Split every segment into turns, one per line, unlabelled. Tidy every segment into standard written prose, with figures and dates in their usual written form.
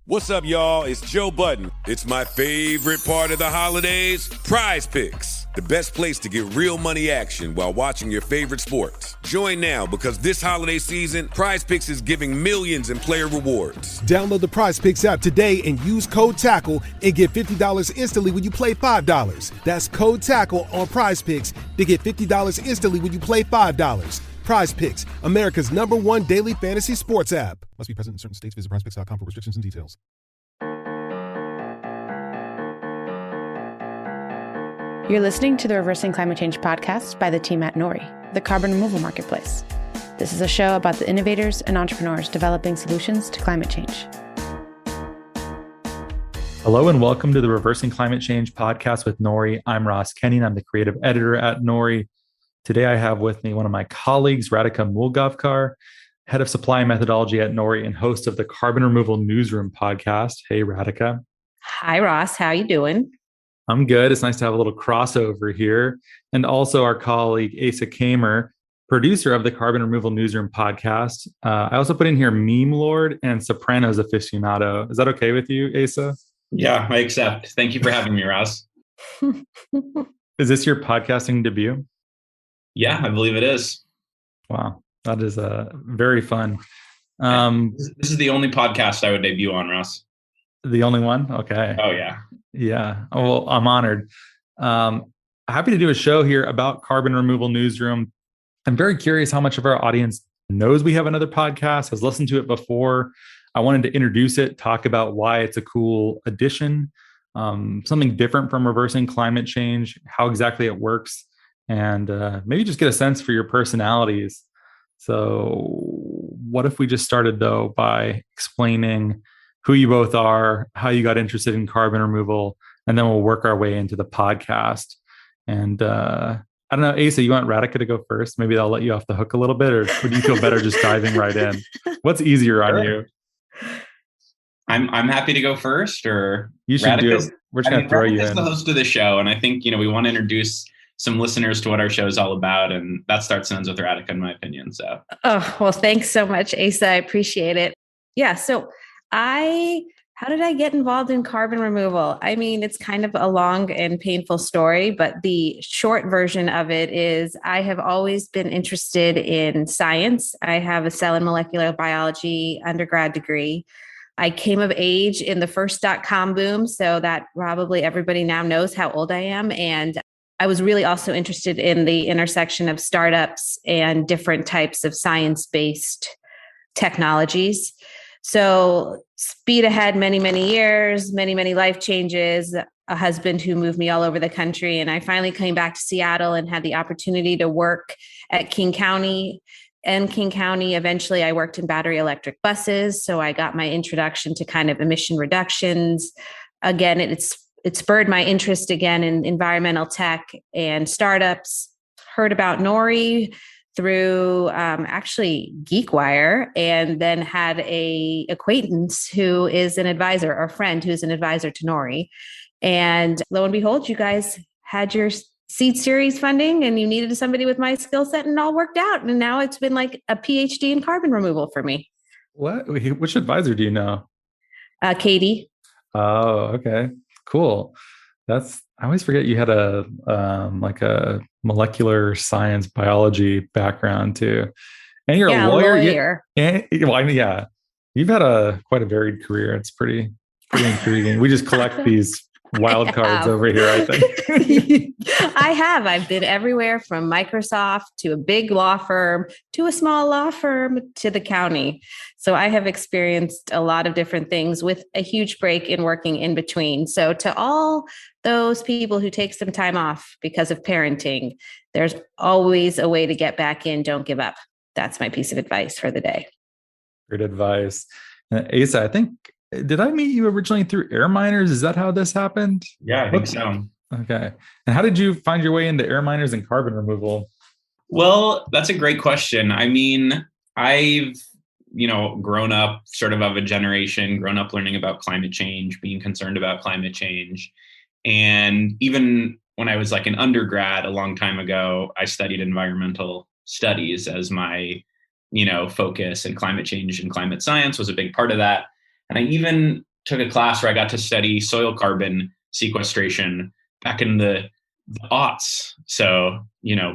What's up, y'all? It's Joe Budden. It's my favorite part of the holidays, Prize Picks, the best place to get real money action while watching your favorite sports. Join now because this holiday season, Prize Picks is giving millions in player rewards.
Download the Prize Picks app today and use code TACKLE and get $50 instantly when you play $5. That's code TACKLE on Prize Picks to get $50 instantly when you play $5. Prize Picks, America's #1 daily fantasy sports app. Must be present in certain states. Visit prizepicks.com for restrictions and details.
You're listening to the Reversing Climate Change podcast by the team at Nori, the carbon removal marketplace. This is a show about the innovators and entrepreneurs developing solutions to climate change.
Hello and welcome to the Reversing Climate Change podcast with Nori. I'm Ross Kenny and I'm the creative editor at Nori. Today I have with me one of my colleagues, Radhika Moolgavkar, head of supply methodology at Nori and host of the Carbon Removal Newsroom podcast. Hey, Radhika.
Hi, Ross. How you doing?
I'm good. It's nice to have a little crossover here. And also our colleague, Asa Kamer, producer of the Carbon Removal Newsroom podcast. I also put in here Meme Lord and Sopranos aficionado. Is that okay with you, Asa?
Yeah, I accept. Thank you for having me, Ross.
Is this your podcasting debut?
Yeah, I believe it is.
Wow, that is very fun.
This is the only podcast I would debut on, Ross.
The only one? Okay.
Oh, yeah.
Yeah. Oh, well, I'm honored. Happy to do a show here about Carbon Removal Newsroom. I'm very curious how much of our audience knows we have another podcast, has listened to it before. I wanted to introduce it, talk about why it's a cool addition, something different from reversing climate change, how exactly it works, and maybe just get a sense for your personalities. So what if we just started, though, by explaining who you both are, how you got interested in carbon removal, and then we'll work our way into the podcast. And I don't know, Asa, you want Radhika to go first? Maybe I'll let you off the hook a little bit, or do you feel better just diving right in? What's easier on you?
I'm happy to go first, or
you should do it. We're just going to throw you in.
The host of the show, and I think we want to introduce some listeners to what our show is all about, and that starts and ends with Radhika, in my opinion. So,
well, thanks so much, Asa. I appreciate it. Yeah. So how did I get involved in carbon removal? I mean, it's kind of a long and painful story, but the short version of it is I have always been interested in science. I have a cell and molecular biology undergrad degree. I came of age in the first .com boom, so that probably everybody now knows how old I am. And I was really also interested in the intersection of startups and different types of science-based technologies. So speed ahead many, many years, many, many life changes, a husband who moved me all over the country. And I finally came back to Seattle and had the opportunity to work at King County. And King County, eventually I worked in battery electric buses. So I got my introduction to kind of emission reductions. Again, it spurred my interest again in environmental tech and startups. Heard about Nori through actually GeekWire, and then had a acquaintance who is an advisor, or friend who's an advisor to Nori. And lo and behold, you guys had your seed series funding and you needed somebody with my skill set, and it all worked out. And now it's been like a PhD in carbon removal for me.
What? Which advisor do you know?
Katie.
Oh, okay. Cool. I always forget you had a molecular science biology background too, and you're a lawyer. You've had quite a varied career. It's pretty intriguing. We just collect these wild cards over here, I think.
I have. I've been everywhere from Microsoft to a big law firm to a small law firm to the county. So I have experienced a lot of different things with a huge break in working in between. So to all those people who take some time off because of parenting, there's always a way to get back in. Don't give up. That's my piece of advice for the day.
Great advice. Asa, I think, did I meet you originally through air miners? Is that how this happened?
Yeah, I think so.
Okay. And how did you find your way into air miners and carbon removal?
Well, that's a great question. I mean, I've, grown up sort of a generation, grown up learning about climate change, being concerned about climate change. And even when I was like an undergrad a long time ago, I studied environmental studies as my, focus, and climate change and climate science was a big part of that. And I even took a class where I got to study soil carbon sequestration back in the aughts. So,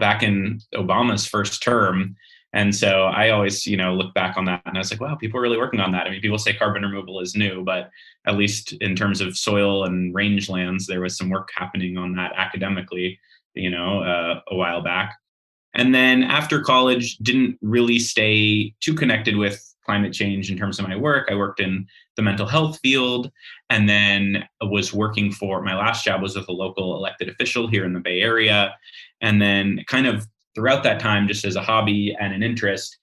back in Obama's first term. And so I always, look back on that and I was like, wow, people are really working on that. I mean, people say carbon removal is new, but at least in terms of soil and rangelands, there was some work happening on that academically, a while back. And then after college, didn't really stay too connected with climate change in terms of my work. I worked in the mental health field, and then was working for, my last job was with a local elected official here in the Bay Area. And then kind of throughout that time, just as a hobby and an interest,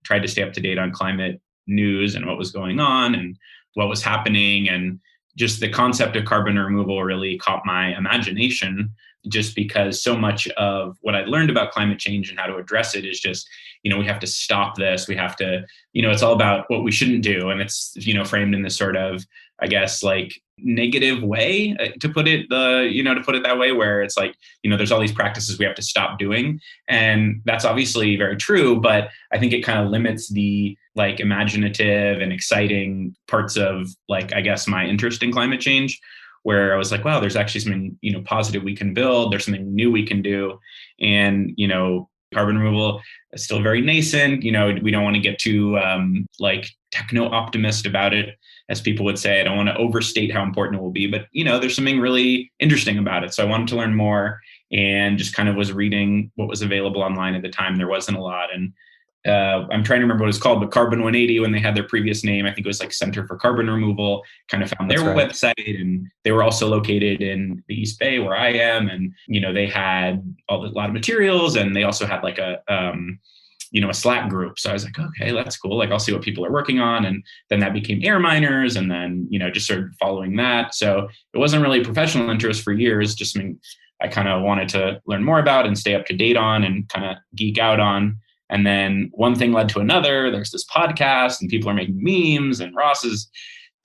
tried to stay up to date on climate news and what was going on and what was happening. And just the concept of carbon removal really caught my imagination, just because so much of what I'd learned about climate change and how to address it is just, we have to stop this. We have to, it's all about what we shouldn't do. And it's, framed in this sort of, I guess, like negative way to put it, that way, where it's like, there's all these practices we have to stop doing. And that's obviously very true, but I think it kind of limits the like imaginative and exciting parts of like, I guess, my interest in climate change, where I was like, wow, there's actually something, positive we can build. There's something new we can do. And, carbon removal is still very nascent. We don't want to get too like techno optimist about it, as people would say. I don't want to overstate how important it will be, but there's something really interesting about it. So I wanted to learn more, and just kind of was reading what was available online at the time. There wasn't a lot. And I'm trying to remember what it's called, but Carbon 180, when they had their previous name, I think it was like Center for Carbon Removal, kind of found their website. And they were also located in the East Bay where I am. And, they had a lot of materials, and they also had like a Slack group. So I was like, okay, that's cool. Like, I'll see what people are working on. And then that became air miners, and then, just started following that. So it wasn't really a professional interest for years, just something I kind of wanted to learn more about and stay up to date on and kind of geek out on. And then one thing led to another. There's this podcast, and people are making memes, and Ross is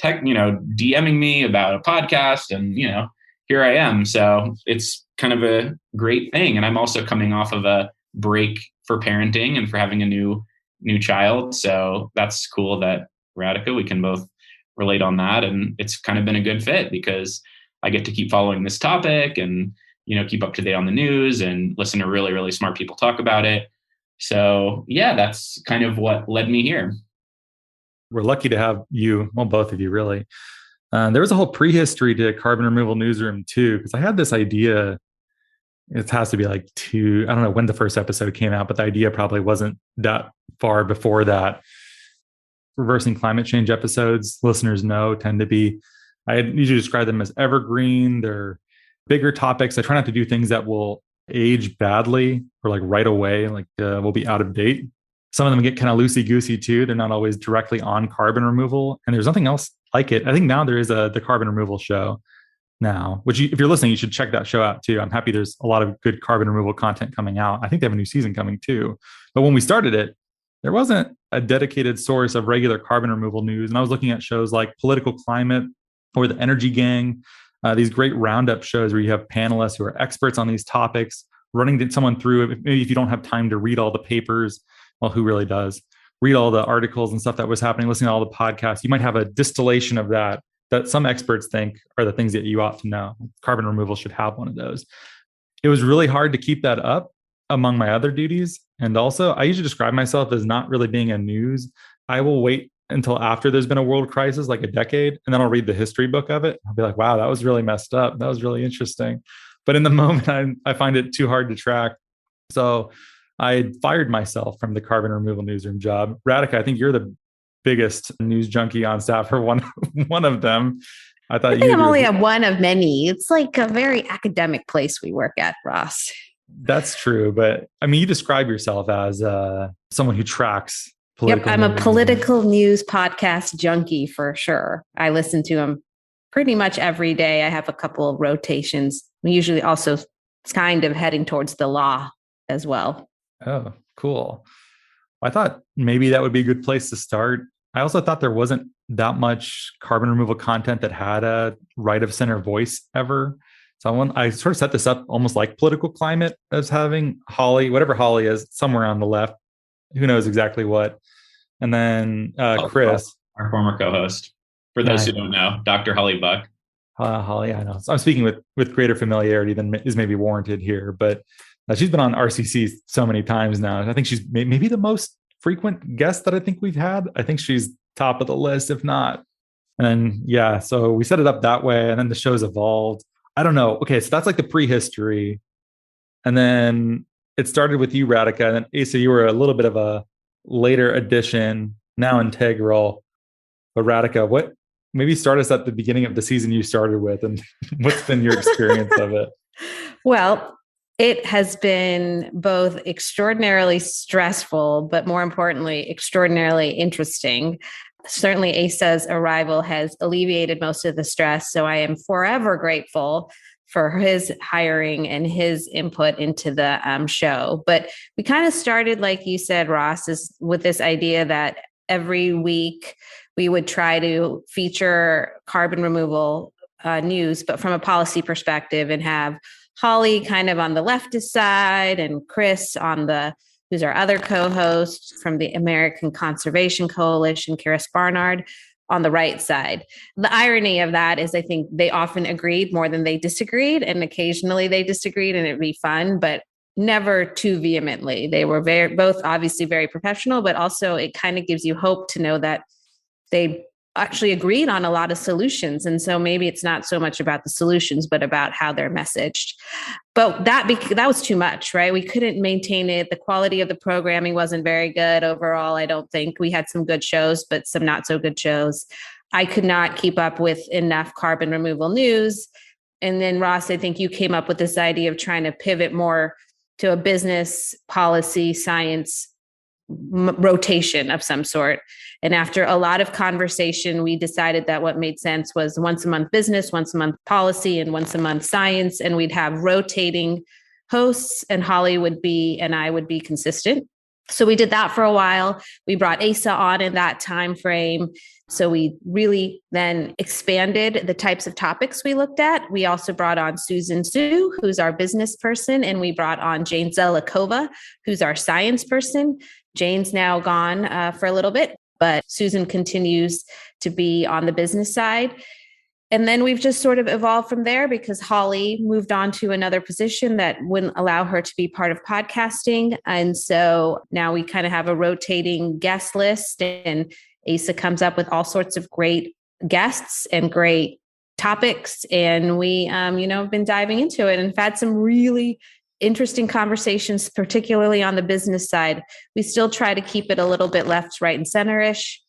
DMing me about a podcast, and, here I am. So it's kind of a great thing. And I'm also coming off of a break for parenting and for having a new child. So that's cool that, Radhika, we can both relate on that. And it's kind of been a good fit, because I get to keep following this topic and, keep up to date on the news and listen to really, really smart people talk about it. So yeah, that's kind of what led me here.
We're lucky to have you, well, both of you really. There was a whole prehistory to Carbon Removal Newsroom too, because I had this idea. It has to be like I don't know when the first episode came out, but the idea probably wasn't that far before that. Reversing climate change episodes, listeners know, tend to be, I usually describe them as evergreen. They're bigger topics. I try not to do things that will age badly or like right away, like will be out of date. Some of them get kind of loosey-goosey too. They're not always directly on carbon removal. And there's nothing else like it. I think now there is the carbon removal show now, which if you're listening, you should check that show out too. I'm happy there's a lot of good carbon removal content coming out. I think they have a new season coming too. But when we started it, there wasn't a dedicated source of regular carbon removal news. And I was looking at shows like Political Climate or The Energy Gang, these great roundup shows where you have panelists who are experts on these topics, running someone through it. Maybe if you don't have time to read all the papers, well, who really does? Read all the articles and stuff that was happening, listen to all the podcasts. You might have a distillation of that some experts think are the things that you ought to know. Carbon removal should have one of those. It was really hard to keep that up among my other duties. And also, I usually describe myself as not really being a news. I will wait until after there's been a world crisis, like a decade, and then I'll read the history book of it. I'll be like, wow, that was really messed up. That was really interesting. But in the moment, I find it too hard to track. So I fired myself from the Carbon Removal Newsroom job. Radhika, I think you're the biggest news junkie on staff, or one of them.
I think I'm only a one of many. It's like a very academic place we work at, Ross.
That's true. But I mean, you describe yourself as someone who tracks political
I'm a political news podcast junkie for sure. I listen to them pretty much every day. I have a couple of rotations. We usually also kind of heading towards the law as well.
Oh, cool. I thought maybe that would be a good place to start. I also thought there wasn't that much carbon removal content that had a right of center voice ever. So I sort of set this up almost like Political Climate as having Holly, whatever Holly is, somewhere on the left. Who knows exactly what. And then Chris.
Our former co-host. For those who don't know, Dr. Holly Buck.
Holly, I know. So I'm speaking with greater familiarity than is maybe warranted here, but she's been on RCC so many times now. I think she's maybe the most frequent guest that I think we've had. I think she's top of the list, if not. And yeah, so we set it up that way, and then the show's evolved. I don't know. Okay, so that's like the prehistory. And then it started with you, Radhika, and then Asa, you were a little bit of a later addition, now integral. But Radhika, maybe start us at the beginning of the season you started with, and what's been your experience of it?
Well, it has been both extraordinarily stressful, but more importantly, extraordinarily interesting. Certainly, Asa's arrival has alleviated most of the stress. So I am forever grateful for his hiring and his input into the show. But we kind of started, like you said, Ross, with this idea that every week we would try to feature carbon removal news, but from a policy perspective, and have Holly kind of on the leftist side and Chris who's our other co-host from the American Conservation Coalition, Karis Barnard, on the right side. The irony of that is I think they often agreed more than they disagreed, and occasionally they disagreed and it'd be fun, but never too vehemently. They were both obviously very professional, but also it kind of gives you hope to know that they actually agreed on a lot of solutions. And so maybe it's not so much about the solutions, but about how they're messaged. But that was too much, right? We couldn't maintain it. The quality of the programming wasn't very good overall. I don't think we had some good shows, but some not so good shows. I could not keep up with enough carbon removal news. And then Ross, I think you came up with this idea of trying to pivot more to a business policy, science rotation of some sort. And after a lot of conversation, we decided that what made sense was once a month business, once a month policy, and once a month science. And we'd have rotating hosts, and Holly and I would be consistent. So we did that for a while. We brought Asa on in that time frame. So we really then expanded the types of topics we looked at. We also brought on Susan Su, who's our business person, and we brought on Jane Zelikova, who's our science person. Jane's now gone for a little bit, but Susan continues to be on the business side. And then we've just sort of evolved from there because Holly moved on to another position that wouldn't allow her to be part of podcasting. And so now we kind of have a rotating guest list, and Asa comes up with all sorts of great guests and great topics. And we, have been diving into it and have had some really interesting conversations, particularly on the business side. We still try to keep it a little bit left, right, and center-ish,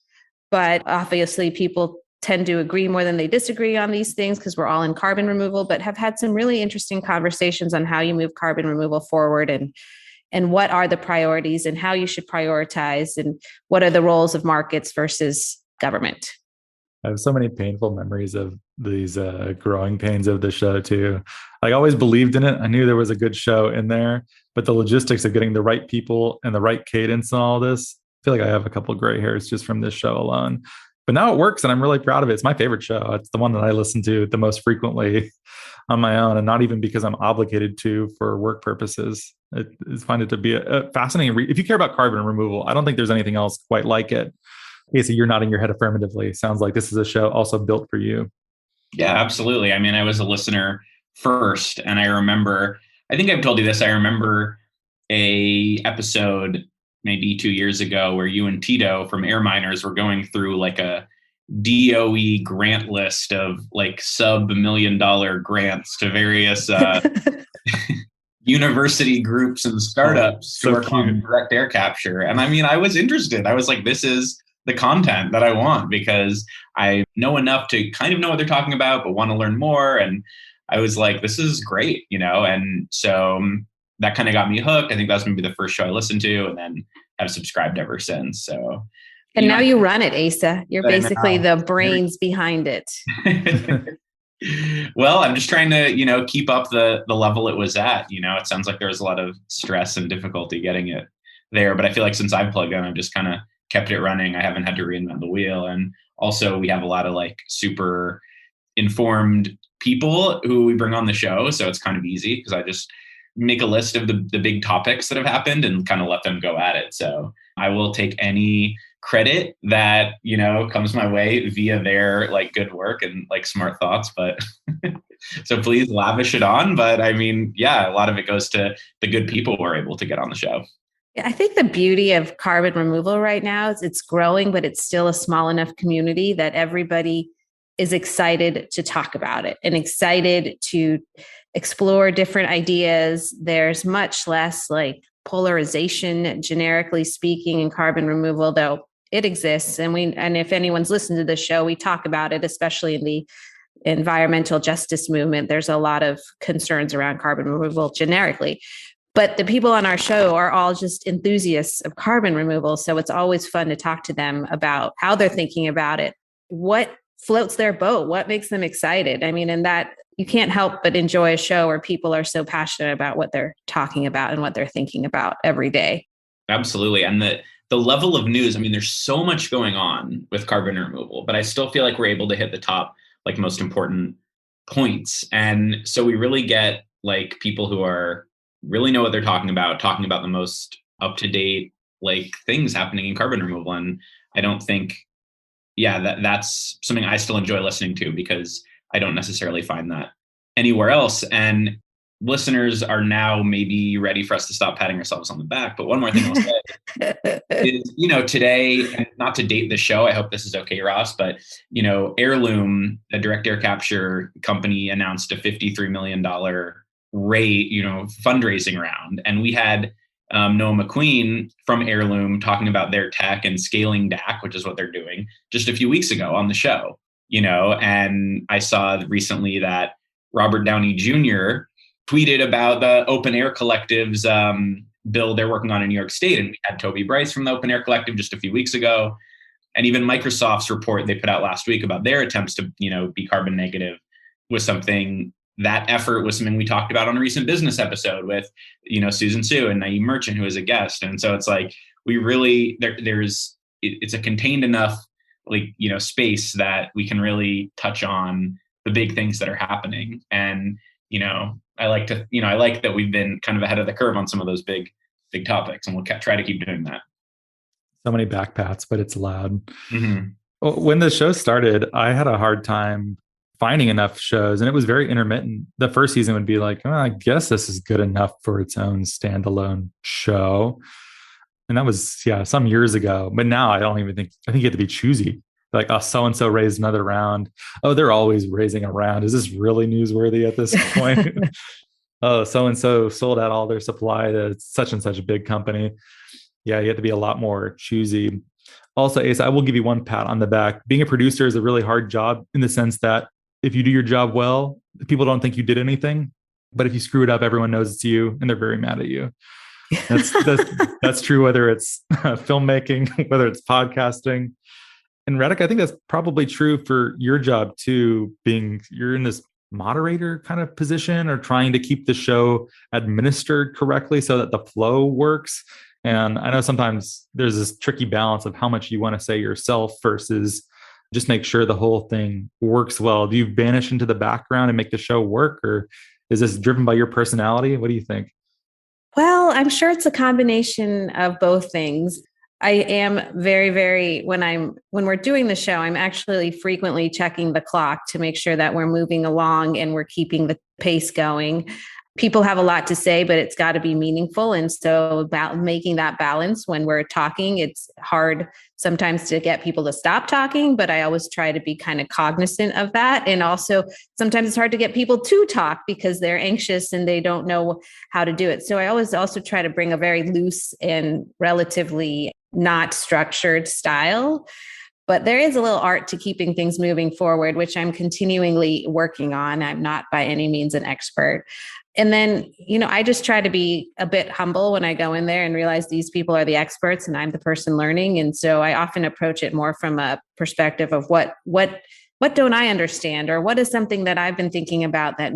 but obviously people tend to agree more than they disagree on these things because we're all in carbon removal, but have had some really interesting conversations on how you move carbon removal forward and what are the priorities and how you should prioritize and what are the roles of markets versus government.
I have so many painful memories of these growing pains of the show too. I always believed in it. I knew there was a good show in there, but the logistics of getting the right people and the right cadence and all this, I feel like I have a couple of gray hairs just from this show alone. But now it works and I'm really proud of it. It's my favorite show. It's the one that I listen to the most frequently on my own, and not even because I'm obligated to for work purposes. I find it to be a fascinating read. If you care about carbon removal, I don't think there's anything else quite like it. Casey, you're nodding your head affirmatively. Sounds like this is a show also built for you.
Yeah, absolutely. I mean, I was a listener first, and I think I've told you this, I remember a episode maybe 2 years ago where you and Tito from Air Miners were going through like a DOE grant list of like sub-$1 million grants to various university groups and startups to work on direct air capture. And I mean, I was interested. I was like, this is the content that I want because I know enough to kind of know what they're talking about, but want to learn more. And I was like, this is great, And so that kind of got me hooked. I think that was maybe the first show I listened to, and then have subscribed ever since. So,
and now you run it, Asa. You're basically the brains behind it.
Well, I'm just trying to, keep up the level it was at. It sounds like there was a lot of stress and difficulty getting it there, but I feel like since I've plugged in, I've just kind of kept it running. I haven't had to reinvent the wheel. And also we have a lot of like super informed people who we bring on the show. So it's kind of easy because I just make a list of the big topics that have happened and kind of let them go at it. So I will take any credit that, comes my way via their like good work and like smart thoughts. But so please lavish it on. But I mean, yeah, a lot of it goes to the good people we're able to get on the show.
I think the beauty of carbon removal right now is it's growing, but it's still a small enough community that everybody is excited to talk about it and excited to explore different ideas. There's much less like polarization, generically speaking, in carbon removal, though it exists. And if anyone's listened to the show, we talk about it, especially in the environmental justice movement. There's a lot of concerns around carbon removal generically. But the people on our show are all just enthusiasts of carbon removal. So it's always fun to talk to them about how they're thinking about it, what floats their boat, what makes them excited. I mean, and that you can't help but enjoy a show where people are so passionate about what they're talking about and what they're thinking about every day.
Absolutely. And the level of news, I mean, there's so much going on with carbon removal, but I still feel like we're able to hit the top, like most important points. And so we really get like people who really know what they're talking about the most up-to-date like things happening in carbon removal. And I don't think, that's something I still enjoy listening to because I don't necessarily find that anywhere else. And listeners are now maybe ready for us to stop patting ourselves on the back. But one more thing I'll say is, today, and not to date the show, I hope this is okay, Ross, but, Heirloom, a direct air capture company, announced a $53 million fundraising round. And we had Noah McQueen from Heirloom talking about their tech and scaling DAC, which is what they're doing, just a few weeks ago on the show, and I saw recently that Robert Downey Jr. tweeted about the Open Air Collective's bill they're working on in New York State. And we had Toby Bryce from the Open Air Collective just a few weeks ago. And even Microsoft's report they put out last week about their attempts to, be carbon negative was something. That effort was something we talked about on a recent business episode with, Susan Sue and Naeem Merchant, who is a guest. And so it's like, we really, it's a contained enough, space that we can really touch on the big things that are happening. And, I like that we've been kind of ahead of the curve on some of those big topics, and we'll try to keep doing that.
So many backpats, but it's loud.
Mm-hmm.
When the show started, I had a hard time finding enough shows, and it was very intermittent. The first season would be like, I guess this is good enough for its own standalone show. And that was, some years ago. But now I think you have to be choosy. Like, so-and-so raised another round. Oh, they're always raising a round. Is this really newsworthy at this point? Oh, so-and-so sold out all their supply to such and such a big company. Yeah, you have to be a lot more choosy. Also, Asa, I will give you one pat on the back. Being a producer is a really hard job in the sense that if you do your job well, people don't think you did anything. But if you screw it up, everyone knows it's you and they're very mad at you. That's true, whether it's filmmaking, whether it's podcasting. And Radhika, I think that's probably true for your job too, you're in this moderator kind of position or trying to keep the show administered correctly so that the flow works. And I know sometimes there's this tricky balance of how much you want to say yourself versus just make sure the whole thing works well. Do you vanish into the background and make the show work, or is this driven by your personality? What do you think?
Well, I'm sure it's a combination of both things. I am very, very, when we're doing the show, I'm actually frequently checking the clock to make sure that we're moving along and we're keeping the pace going. People have a lot to say, but it's got to be meaningful. And so about making that balance when we're talking, it's hard sometimes to get people to stop talking, but I always try to be kind of cognizant of that. And also sometimes it's hard to get people to talk because they're anxious and they don't know how to do it. So I always also try to bring a very loose and relatively not structured style. But there is a little art to keeping things moving forward, which I'm continually working on. I'm not by any means an expert. And then, I just try to be a bit humble when I go in there and realize these people are the experts and I'm the person learning. And so I often approach it more from a perspective of what don't I understand, or what is something that I've been thinking about that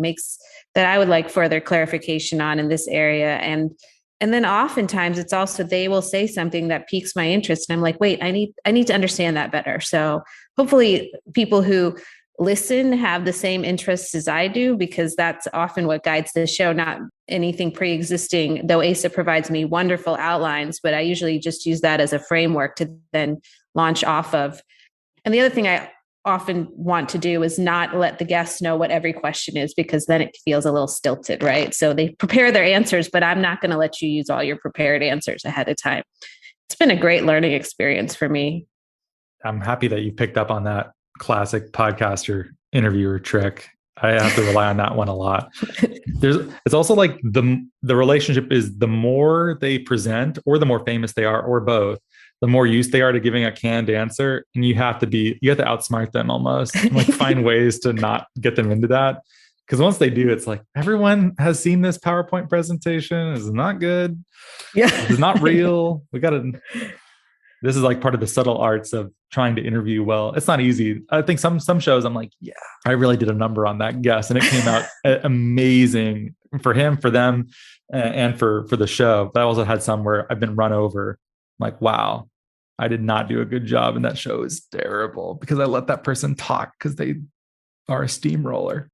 I would like further clarification on in this area. And then oftentimes it's also, they will say something that piques my interest. And I'm like, wait, I need to understand that better. So hopefully people who listen have the same interests as I do, because that's often what guides the show, not anything pre-existing, though Asa provides me wonderful outlines, but I usually just use that as a framework to then launch off of. And the other thing I often want to do is not let the guests know what every question is, because then it feels a little stilted, right? So they prepare their answers, but I'm not going to let you use all your prepared answers ahead of time. It's been a great learning experience for me.
I'm happy that you picked up on that classic podcaster interviewer trick. I have to rely on that one a lot. It's also like the relationship is the more they present or the more famous they are, or both, the more used they are to giving a canned answer. And you have to outsmart them almost, and like find ways to not get them into that. Because once they do, it's like, everyone has seen this PowerPoint presentation. It's not good.
Yeah.
It's not real. This is like part of the subtle arts of trying to interview well. It's not easy. I think some shows I'm like, yeah, I really did a number on that guest, and it came out amazing for him, for them, and for the show. But I also had some where I've been run over. I'm like, wow, I did not do a good job, and that show is terrible because I let that person talk because they are a steamroller.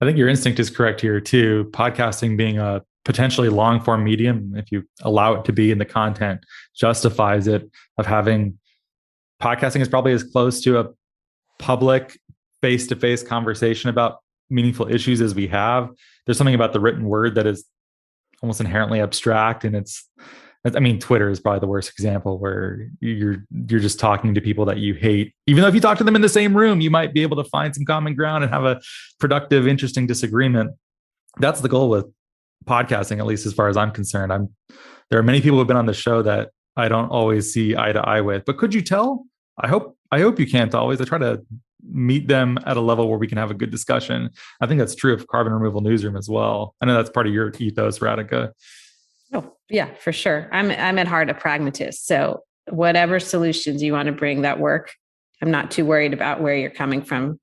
I think your instinct is correct here too. Podcasting being a potentially long form medium, if you allow it to be, in the content justifies it, of having podcasting is probably as close to a public face-to-face conversation about meaningful issues as we have. There's something about the written word that is almost inherently abstract, and Twitter is probably the worst example, where you're just talking to people that you hate. Even though if you talk to them in the same room, you might be able to find some common ground and have a productive, interesting disagreement. That's the goal with podcasting, at least as far as I'm concerned. There are many people who have been on the show that I don't always see eye to eye with, but could you tell? I hope you can't always. I try to meet them at a level where we can have a good discussion. I think that's true of Carbon Removal Newsroom as well. I know that's part of your ethos, Radhika.
Oh, yeah, for sure. I'm at heart a pragmatist. So whatever solutions you want to bring that work, I'm not too worried about where you're coming from.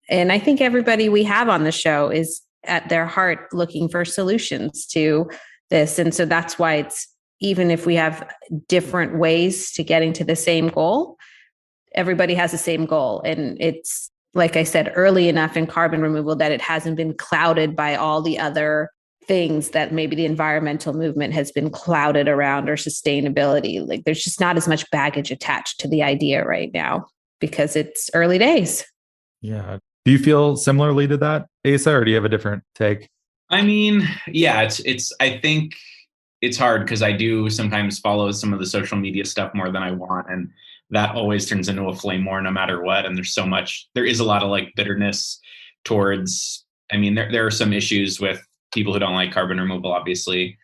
And I think everybody we have on the show is at their heart looking for solutions to this. And so that's why it's, even if we have different ways to getting to the same goal, everybody has the same goal. And it's, like I said, early enough in carbon removal that it hasn't been clouded by all the other things that maybe the environmental movement has been clouded around, or sustainability. Like, there's just not as much baggage attached to the idea right now because it's early days.
Yeah. Do you feel similarly to that, Asa, or do you have a different take?
I mean, yeah, I think it's hard because I do sometimes follow some of the social media stuff more than I want. And that always turns into a flame war no matter what. And there is a lot of like bitterness towards, there are some issues with people who don't like carbon removal, obviously.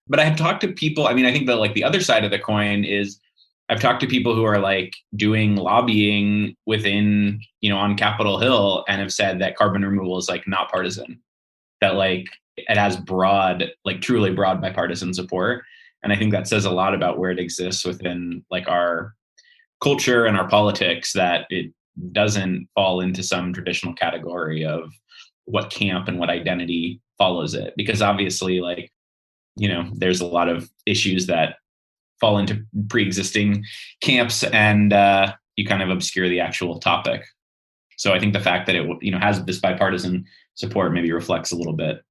But I have talked to people, I think that like the other side of the coin is I've talked to people who are like doing lobbying within, on Capitol Hill, and have said that carbon removal is like not partisan, that like it has broad, like truly broad bipartisan support. And I think that says a lot about where it exists within like our culture and our politics, that it doesn't fall into some traditional category of what camp and what identity follows it. Because obviously, like, there's a lot of issues that fall into pre-existing camps, and you kind of obscure the actual topic. So I think the fact that it, has this bipartisan support maybe reflects a little bit.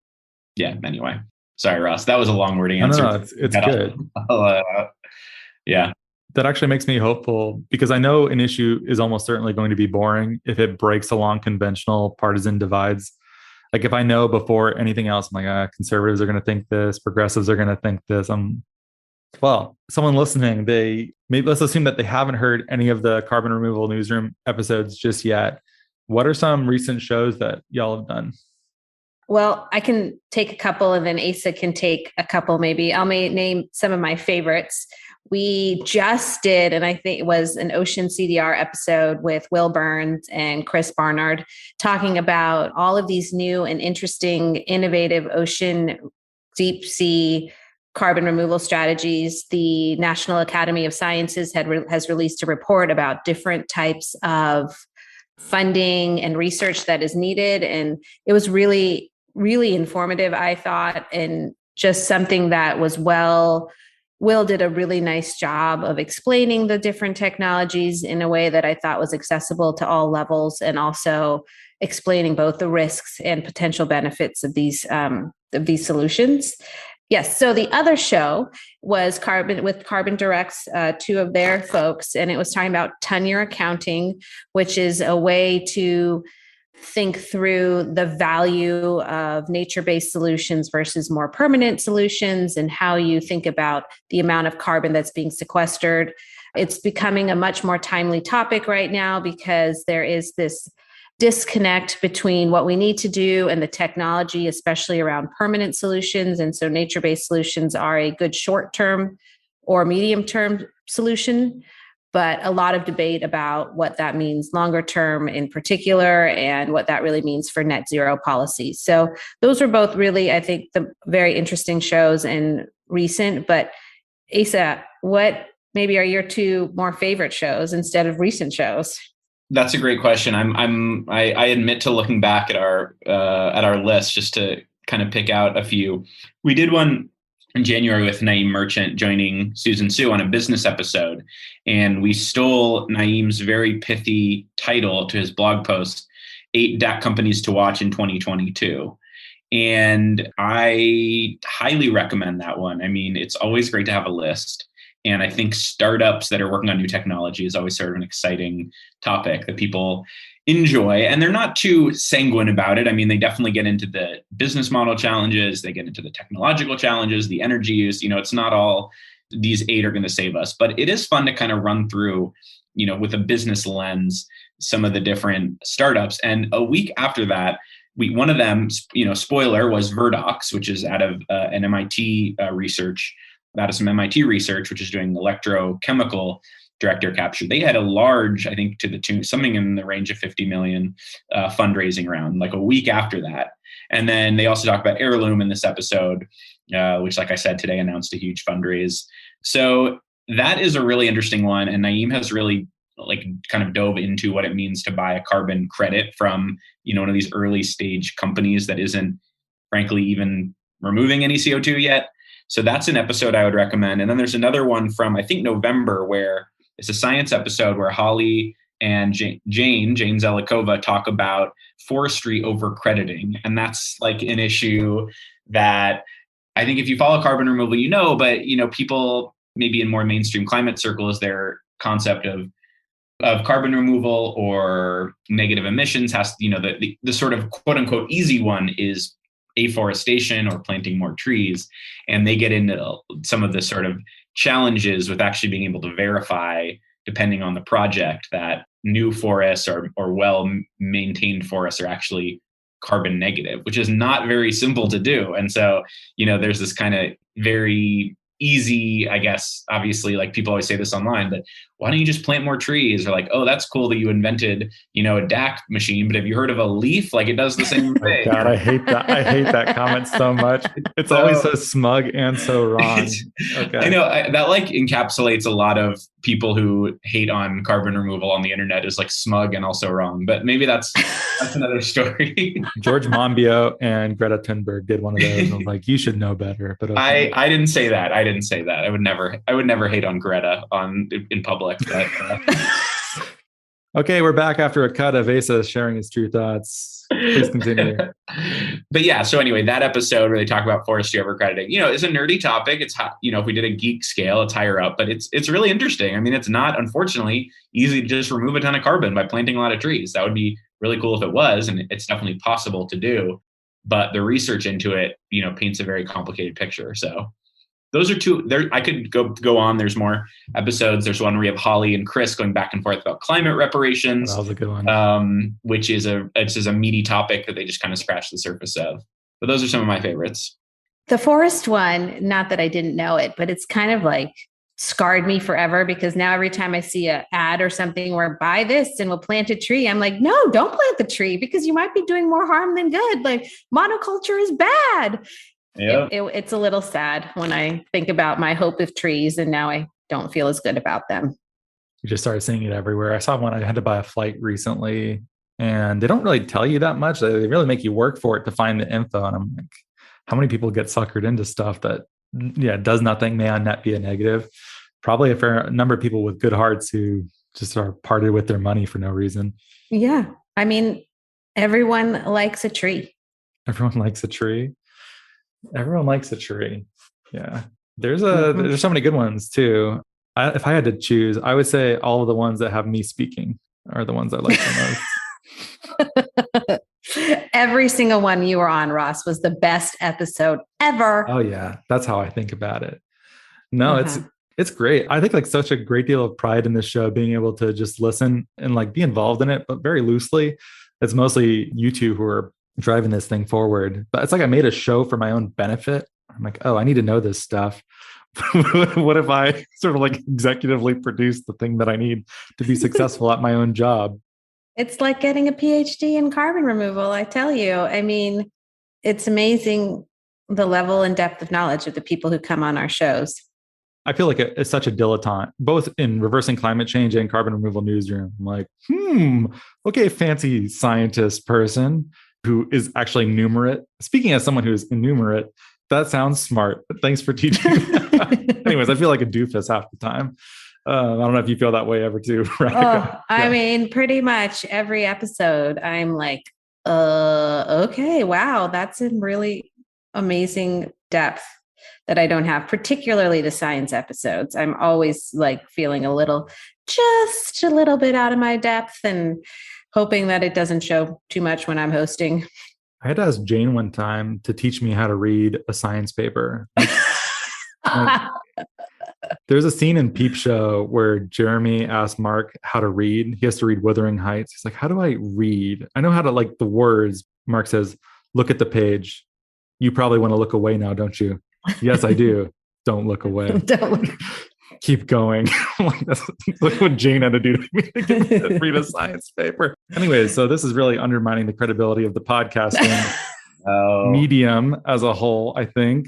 Yeah. Anyway, sorry, Ross. That was a long wording answer.
No, it's good.
Yeah.
That actually makes me hopeful, because I know an issue is almost certainly going to be boring if it breaks along conventional partisan divides. Like, if I know before anything else, I'm like, conservatives are going to think this, progressives are going to think this. Someone listening, let's assume that they haven't heard any of the Carbon Removal Newsroom episodes just yet. What are some recent shows that y'all have done?
Well, I can take a couple, and then Asa can take a couple. Maybe I'll name some of my favorites. We just did, and I think it was an Ocean CDR episode with Will Burns and Chris Barnard, talking about all of these new and interesting, innovative ocean deep sea carbon removal strategies. The National Academy of Sciences has released a report about different types of funding and research that is needed. And it was really, really informative, I thought, and just something that was Will did a really nice job of explaining the different technologies in a way that I thought was accessible to all levels, and also explaining both the risks and potential benefits of these solutions. Yes. So the other show was Carbon Direct's, two of their folks, and it was talking about tenure accounting, which is a way to think through the value of nature-based solutions versus more permanent solutions and how you think about the amount of carbon that's being sequestered. It's becoming a much more timely topic right now because there is this disconnect between what we need to do and the technology, especially around permanent solutions. And so nature-based solutions are a good short-term or medium-term solution, but a lot of debate about what that means longer term in particular and what that really means for net zero policy. So those were both really, I think, the very interesting shows and recent. But Asa, what maybe are your two more favorite shows instead of recent shows?
That's a great question. I admit to looking back at our list just to kind of pick out a few. We did one in January with Naeem Merchant joining Susan Sue on a business episode, and we stole Naeem's very pithy title to his blog post, 8 DAC companies to watch in 2022. And I highly recommend that one. I mean, it's always great to have a list. And I think startups that are working on new technology is always sort of an exciting topic that people enjoy. And they're not too sanguine about it. I mean, they definitely get into the business model challenges. They get into the technological challenges, the energy use. It's not all these 8 are going to save us. But it is fun to kind of run through, with a business lens, some of the different startups. And a week after that, one of them, spoiler, was Verdox, which is out of an MIT research. Out of some MIT research, which is doing electrochemical direct air capture. They had a large, I think to the tune, something in the range of 50 million fundraising round, like a week after that. And then they also talk about Heirloom in this episode, which, like I said, today announced a huge fundraise. So that is a really interesting one. And Naeem has really kind of dove into what it means to buy a carbon credit from, one of these early stage companies that isn't frankly even removing any CO2 yet. So that's an episode I would recommend. And then there's another one from, I think, November, where it's a science episode where Holly and Jane Zelikova talk about forestry over-crediting. And that's like an issue that I think if you follow carbon removal, but, people maybe in more mainstream climate circles, their concept of carbon removal or negative emissions has, the sort of quote unquote easy one is afforestation or planting more trees. And they get into some of the sort of challenges with actually being able to verify, depending on the project, that new forests or well-maintained forests are actually carbon negative, which is not very simple to do. And so, there's this kind of very easy, I guess, obviously, like people always say this online, but why don't you just plant more trees? Or like, oh, that's cool that you invented, a DAC machine, but have you heard of a leaf? Like it does the same thing.
God, I hate that. I hate that comment so much. It's always so smug and so wrong. Okay.
I know that encapsulates a lot of people who hate on carbon removal on the internet is like smug and also wrong, but maybe that's another story.
George Monbiot and Greta Thunberg did one of those. I was like, you should know better. But
okay. I didn't say that. I would never hate on Greta in public. But,
Okay, we're back after a cut of Asa sharing his true thoughts. Please continue.
But yeah, so anyway, that episode where they talk about forestry over-crediting, it's a nerdy topic. It's, if we did a geek scale, it's higher up, but it's really interesting. I mean, it's not, unfortunately, easy to just remove a ton of carbon by planting a lot of trees. That would be really cool if it was, and it's definitely possible to do. But the research into it, paints a very complicated picture. So those are two. I could go on. There's more episodes. There's one where you have Holly and Chris going back and forth about climate reparations.
That was a good one.
Which is a meaty topic that they just kind of scratch the surface of. But those are some of my favorites.
The forest one, not that I didn't know it, but it's kind of like scarred me forever because now every time I see an ad or something where buy this and we'll plant a tree, I'm like, no, don't plant the tree because you might be doing more harm than good. Like monoculture is bad.
Yeah.
It's a little sad when I think about my hope of trees and now I don't feel as good about them.
You just started seeing it everywhere. I saw one, I had to buy a flight recently and they don't really tell you that much. They really make you work for it to find the info. And I'm like, how many people get suckered into stuff that, does nothing, may on net be a negative? Probably a fair number of people with good hearts who just are parted with their money for no reason.
Yeah. I mean, everyone likes a tree.
Everyone likes a tree. Everyone likes a tree. Yeah. There's so many good ones too. If I had to choose, I would say all of the ones that have me speaking are the ones I like the most.
Every single one you were on, Ross, was the best episode ever.
Oh yeah, that's how I think about it. No, it's great. I think like such a great deal of pride in this show, being able to just listen and like be involved in it, but very loosely. It's mostly you two who are driving this thing forward. But it's like I made a show for my own benefit. I'm like, oh, I need to know this stuff. What if I sort of like executively produce the thing that I need to be successful at my own job?
It's like getting a PhD in carbon removal, I tell you. I mean, it's amazing the level and depth of knowledge of the people who come on our shows.
I feel like it's such a dilettante, both in reversing climate change and carbon removal newsroom. I'm like, okay, fancy scientist person who is actually numerate. Speaking as someone who is enumerate, that sounds smart. Thanks for teaching. Anyways, I feel like a doofus half the time. I don't know if you feel that way ever too, Radhika.
I mean, pretty much every episode, I'm like, okay, wow, that's in really amazing depth that I don't have, particularly the science episodes. I'm always like feeling just a little bit out of my depth and hoping that it doesn't show too much when I'm hosting.
I had to ask Jane one time to teach me how to read a science paper. There's a scene in Peep Show where Jeremy asks Mark how to read. He has to read Wuthering Heights. He's like, how do I read? I know how to like the words. Mark says, look at the page. You probably want to look away now, don't you? Yes, I do. Don't look away.
Don't look.
Keep going. Look what Jane had to do to me to read a science paper. Anyway, so this is really undermining the credibility of the podcasting medium as a whole, I think.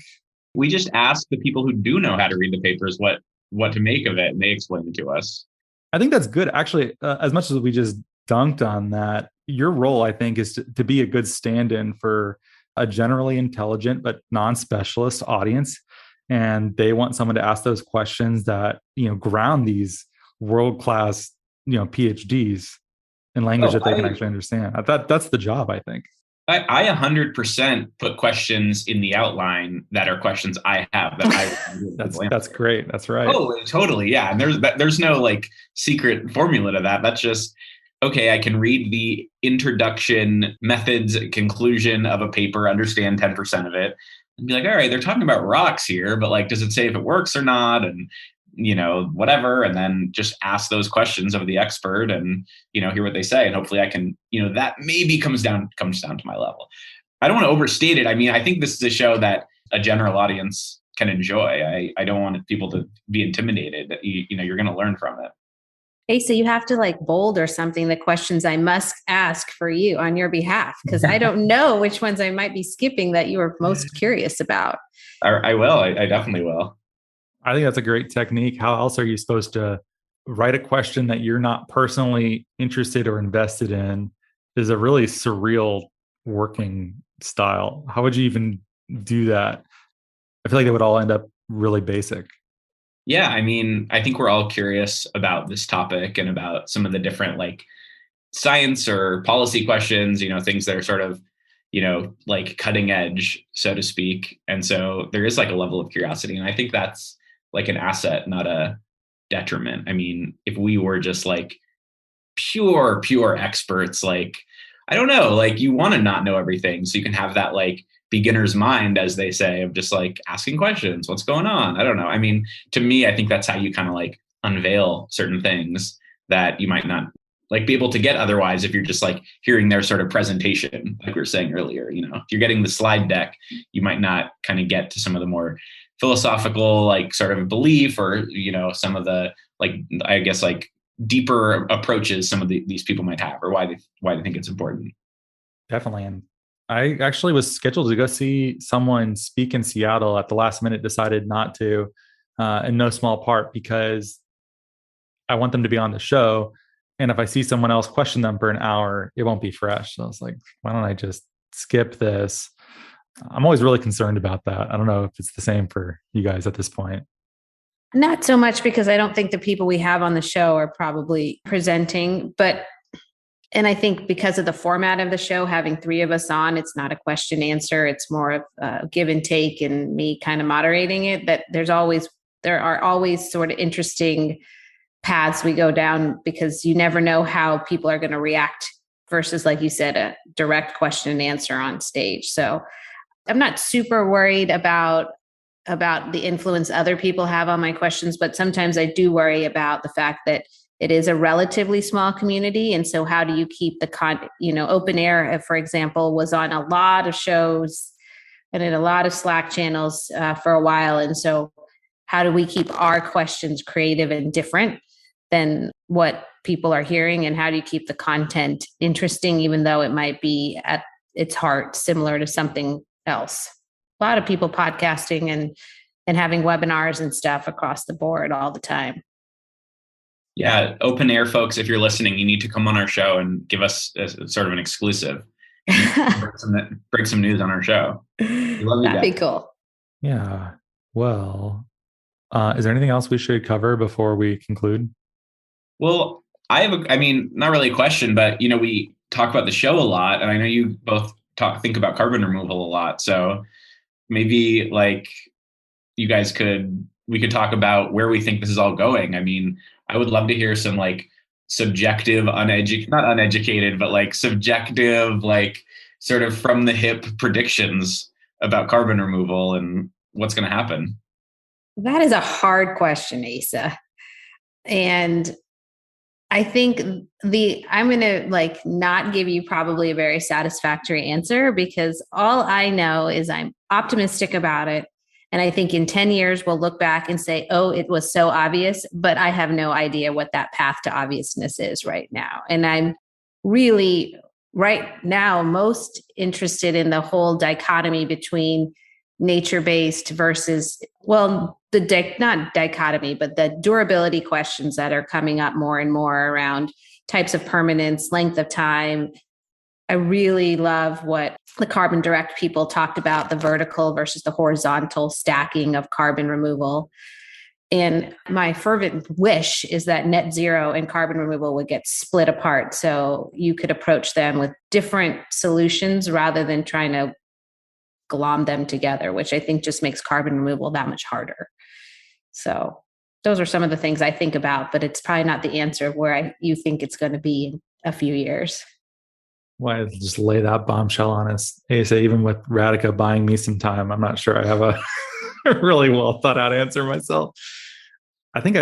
We just ask the people who do know how to read the papers what to make of it, and they explain it to us.
I think that's good. Actually, as much as we just dunked on that, your role, I think, is to be a good stand-in for a generally intelligent but non-specialist audience. And they want someone to ask those questions that, ground these world-class, PhDs in language that they can actually understand. That's the job, I think.
I 100% put questions in the outline that are questions I have.
That's great. That's right.
Oh, totally. Yeah. And there's no like secret formula to that. That's just, okay, I can read the introduction, methods, conclusion of a paper, understand 10% of it, and be like, all right, they're talking about rocks here, but like, does it say if it works or not? And, whatever. And then just ask those questions of the expert and, hear what they say. And hopefully I can, that maybe comes down to my level. I don't want to overstate it. I mean, I think this is a show that a general audience can enjoy. I don't want people to be intimidated. You're going to learn from it.
Hey, so you have to like bold or something the questions I must ask for you on your behalf, because I don't know which ones I might be skipping that you are most curious about.
I will. I definitely will.
I think that's a great technique. How else are you supposed to write a question that you're not personally interested or invested in? Is a really surreal working style. How would you even do that? I feel like they would all end up really basic.
Yeah, I mean, I think we're all curious about this topic and about some of the different like science or policy questions, things that are sort of, like cutting edge, so to speak. And so there is like a level of curiosity. And I think that's like an asset, not a detriment. I mean, if we were just like pure experts, like, I don't know, like you want to not know everything. So you can have that like beginner's mind, as they say, of just like asking questions. What's going on? I don't know. I mean, to me, I think that's how you kind of like unveil certain things that you might not like be able to get otherwise if you're just like hearing their sort of presentation, like we were saying earlier. If you're getting the slide deck, you might not kind of get to some of the more philosophical like sort of belief or, some of the like, I guess like deeper approaches some of these people might have or why they think it's important.
Definitely. And I actually was scheduled to go see someone speak in Seattle at the last minute, decided not to, in no small part because I want them to be on the show. And if I see someone else question them for an hour, it won't be fresh. So I was like, why don't I just skip this? I'm always really concerned about that. I don't know if it's the same for you guys at this point.
Not so much because I don't think the people we have on the show are probably presenting, but And I think because of the format of the show, having three of us on, it's not a question answer. It's more of a give and take and me kind of moderating it, that there are always sort of interesting paths we go down, because you never know how people are going to react versus, like you said, a direct question and answer on stage. So I'm not super worried about the influence other people have on my questions, but sometimes I do worry about the fact that it is a relatively small community. And so how do you keep the Open Air, for example, was on a lot of shows and in a lot of Slack channels for a while. And so how do we keep our questions creative and different than what people are hearing? And how do you keep the content interesting, even though it might be at its heart similar to something else? A lot of people podcasting and having webinars and stuff across the board all the time.
Yeah, Open Air folks, if you're listening, you need to come on our show and give us sort of an exclusive. break some news on our show.
That'd be cool.
Yeah. Well, is there anything else we should cover before we conclude?
Well, not really a question, but we talk about the show a lot, and I know you both think about carbon removal a lot. So maybe you guys we could talk about where we think this is all going. I mean, I would love to hear some subjective, not uneducated, but subjective, sort of from the hip predictions about carbon removal and what's going to happen.
That is a hard question, Asa. And I think I'm going to not give you probably a very satisfactory answer, because all I know is I'm optimistic about it. And I think in 10 years, we'll look back and say, oh, it was so obvious, but I have no idea what that path to obviousness is right now. And I'm really right now most interested in the whole dichotomy between nature-based versus, not dichotomy, but the durability questions that are coming up more and more around types of permanence, length of time. I really love what the Carbon Direct people talked about, the vertical versus the horizontal stacking of carbon removal. And my fervent wish is that net zero and carbon removal would get split apart, so you could approach them with different solutions rather than trying to glom them together, which I think just makes carbon removal that much harder. So those are some of the things I think about, but it's probably not the answer of where you think it's going to be in a few years.
Why just lay that bombshell on us, Asa? Even with Radhika buying me some time, I'm not sure I have a really well thought out answer myself. I think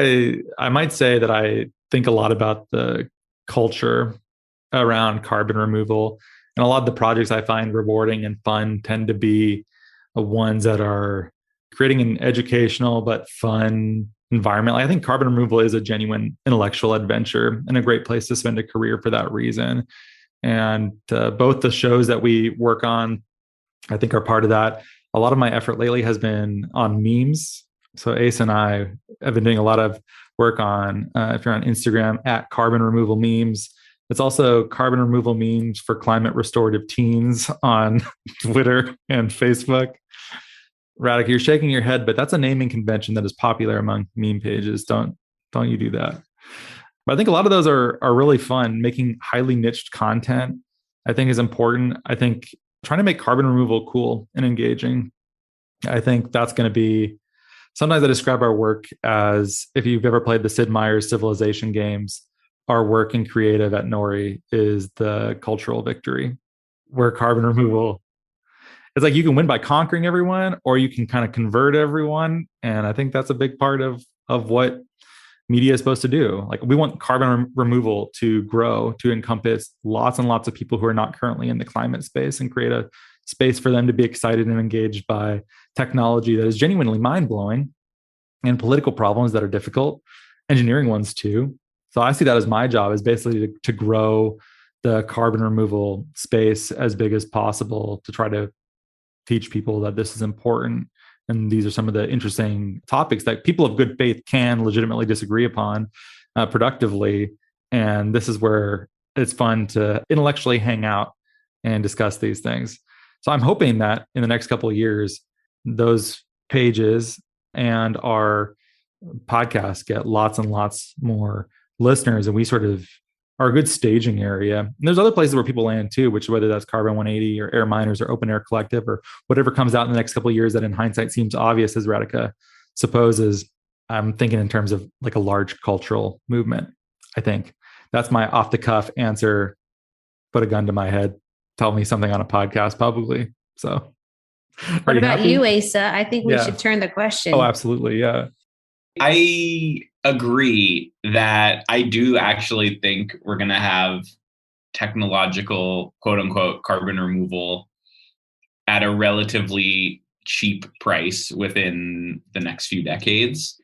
I might say that I think a lot about the culture around carbon removal, and a lot of the projects I find rewarding and fun tend to be ones that are creating an educational but fun environment. I think carbon removal is a genuine intellectual adventure and a great place to spend a career for that reason. And both the shows that we work on, I think, are part of that. A lot of my effort lately has been on memes. So Ace and I have been doing a lot of work on, if you're on Instagram, at Carbon Removal Memes. It's also Carbon Removal Memes for Climate Restorative Teens on Twitter and Facebook. Radhika, you're shaking your head, but that's a naming convention that is popular among meme pages. Don't you do that. But I think a lot of those are really fun. Making highly niched content, I think, is important. I think trying to make carbon removal cool and engaging, I think that's going to be, sometimes I describe our work as, if you've ever played the Sid Meier's Civilization games, our work in creative at Nori is the cultural victory, where carbon removal, it's you can win by conquering everyone, or you can kind of convert everyone. And I think that's a big part of what media is supposed to do. We want carbon removal to grow, to encompass lots and lots of people who are not currently in the climate space, and create a space for them to be excited and engaged by technology that is genuinely mind-blowing, and political problems that are difficult, engineering ones too. So I see that as my job, is basically to grow the carbon removal space as big as possible, to try to teach people that this is important. And these are some of the interesting topics that people of good faith can legitimately disagree upon productively. And this is where it's fun to intellectually hang out and discuss these things. So I'm hoping that in the next couple of years, those pages and our podcast get lots and lots more listeners, and we sort of are a good staging area. And there's other places where people land too, which whether that's Carbon 180 or Air Miners or Open Air Collective or whatever comes out in the next couple of years that in hindsight seems obvious, as Radhika supposes. I'm thinking in terms of like a large cultural movement. I think that's my off the cuff answer. Put a gun to my head. Tell me something on a podcast publicly. So
what about you, Asa? I think we should turn the question.
Oh, absolutely. Yeah.
I agree that I do actually think we're going to have technological, quote unquote, carbon removal at a relatively cheap price within the next few decades.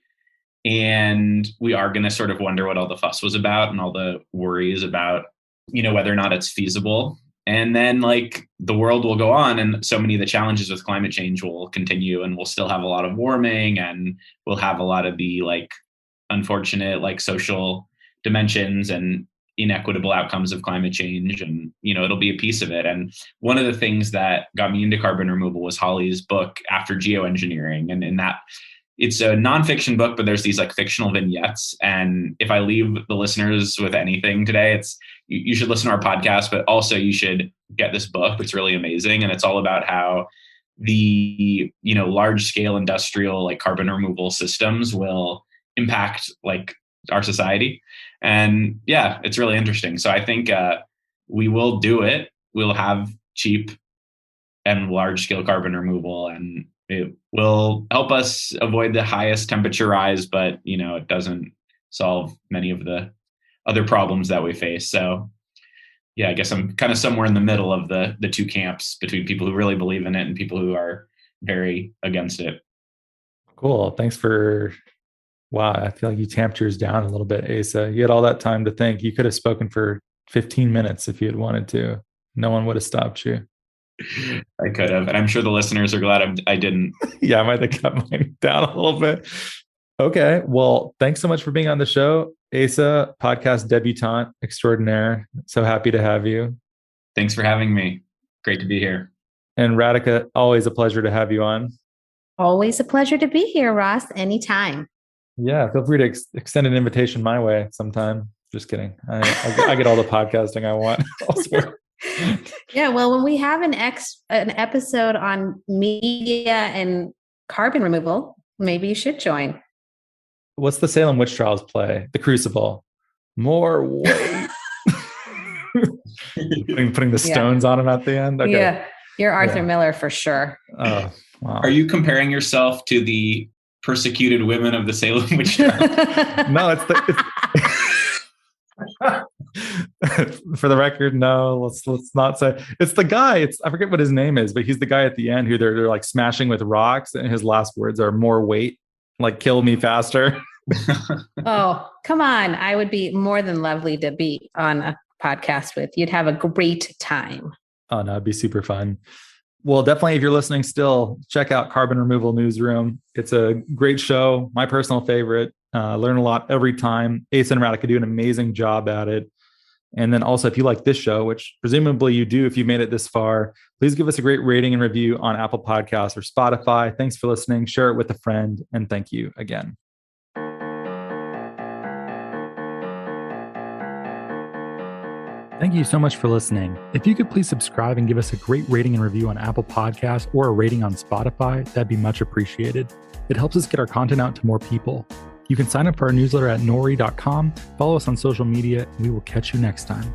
And we are going to sort of wonder what all the fuss was about and all the worries about, whether or not it's feasible. And then like the world will go on, and so many of the challenges with climate change will continue, and we'll still have a lot of warming, and we'll have a lot of the like unfortunate like social dimensions and inequitable outcomes of climate change. And, it'll be a piece of it. And one of the things that got me into carbon removal was Holly's book, After Geoengineering. And in that, it's a nonfiction book, but there's these like fictional vignettes. And if I leave the listeners with anything today, it's you should listen to our podcast, but also you should get this book. It's really amazing. And it's all about how the, large scale industrial like carbon removal systems will impact like our society. And yeah, it's really interesting. So I think we will do it. We'll have cheap and large scale carbon removal, and it will help us avoid the highest temperature rise, but it doesn't solve many of the other problems that we face. So yeah, I guess I'm kind of somewhere in the middle of the two camps between people who really believe in it and people who are very against it.
Cool. Thanks for, wow. I feel like you tamped yours down a little bit, Asa. You had all that time to think. You could have spoken for 15 minutes if you had wanted to. No one would have stopped you.
I could have, and I'm sure the listeners are glad I didn't.
Yeah, I might have cut mine down a little bit. Okay, well, thanks so much for being on the show, Asa, podcast debutante extraordinaire. So happy to have you.
Thanks for having me. Great to be here.
And Radhika, always a pleasure to have you on.
Always a pleasure to be here, Ross. Anytime.
Yeah, feel free to extend an invitation my way sometime. Just kidding. I get all the podcasting I want.
Yeah, well, when we have an episode on media and carbon removal, maybe you should join.
What's the Salem witch trials play? The Crucible. More weight. putting the stones on them at the end. Okay.
Yeah, you're Arthur Miller for sure.
Oh, wow.
Are you comparing yourself to the persecuted women of the Salem witch trials?
No, for the record, no, let's not say it's the guy. I forget what his name is, but he's the guy at the end who they're like smashing with rocks, and his last words are "more weight, like kill me faster."
Oh, come on. I would be more than lovely to be on a podcast with. You'd have a great time.
Oh no, it'd be super fun. Well, definitely, if you're listening still, check out Carbon Removal Newsroom. It's a great show, my personal favorite. Learn a lot every time. Asa and Radhika do an amazing job at it. And then also, if you like this show, which presumably you do if you made it this far, please give us a great rating and review on Apple Podcasts or Spotify. Thanks for listening. Share it with a friend. And thank you again. Thank you so much for listening. If you could please subscribe and give us a great rating and review on Apple Podcasts or a rating on Spotify, that'd be much appreciated. It helps us get our content out to more people. You can sign up for our newsletter at nori.com, follow us on social media, and we will catch you next time.